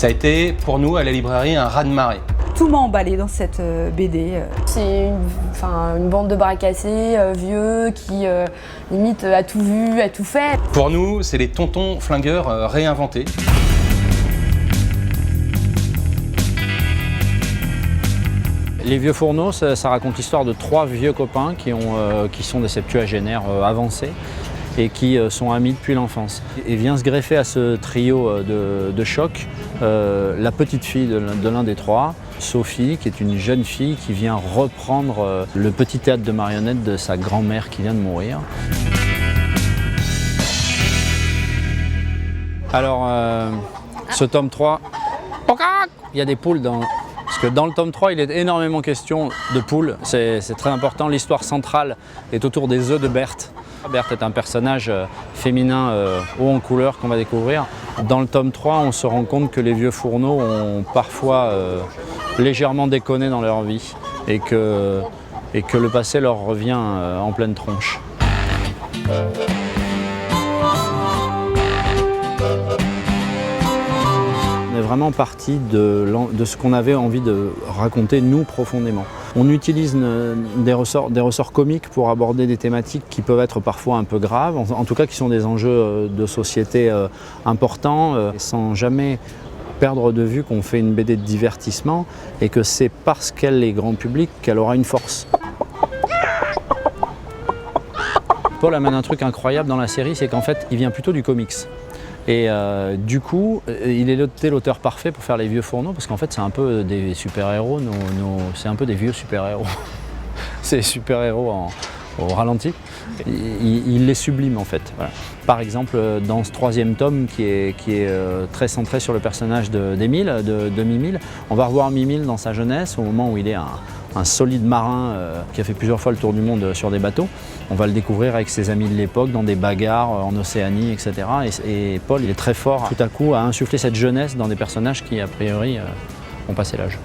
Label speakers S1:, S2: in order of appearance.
S1: Ça a été pour nous à la librairie un raz-de-marée.
S2: Tout m'a emballé dans cette BD.
S3: C'est une bande de bras cassés, vieux, qui limite a tout vu, a tout fait.
S1: Pour nous, c'est les tontons flingueurs réinventés.
S4: Les vieux fourneaux, ça raconte l'histoire de 3 vieux copains qui sont des septuagénaires avancés et qui sont amis depuis l'enfance. Et vient se greffer à ce trio de choc la petite fille de l'un des 3, Sophie, qui est une jeune fille qui vient reprendre le petit théâtre de marionnettes de sa grand-mère qui vient de mourir. Alors, ce tome 3, il y a des poules dans... Parce que dans le tome 3, il est énormément question de poules, c'est très important. L'histoire centrale est autour des œufs de Berthe. Berthe est un personnage féminin haut en couleur qu'on va découvrir. Dans le tome 3, on se rend compte que les vieux fourneaux ont parfois légèrement déconné dans leur vie et que le passé leur revient en pleine tronche. On est vraiment parti de ce qu'on avait envie de raconter nous profondément. On utilise des ressorts comiques pour aborder des thématiques qui peuvent être parfois un peu graves, en tout cas qui sont des enjeux de société importants, sans jamais perdre de vue qu'on fait une BD de divertissement et que c'est parce qu'elle est grand public qu'elle aura une force. Paul amène un truc incroyable dans la série, c'est qu'en fait il vient plutôt du comics. Et du coup, il est l'auteur parfait pour faire les vieux fourneaux parce qu'en fait c'est un peu des super-héros, c'est un peu des vieux super-héros. C'est des super-héros au ralenti. Il les sublime en fait. Voilà. Par exemple, dans ce 3e tome qui est très centré sur le personnage de Mimile, on va revoir Mimile dans sa jeunesse au moment où il est un solide marin qui a fait plusieurs fois le tour du monde sur des bateaux. On va le découvrir avec ses amis de l'époque, dans des bagarres en Océanie, etc. Et Paul, il est très fort tout à coup à insuffler cette jeunesse dans des personnages qui, a priori, ont passé l'âge.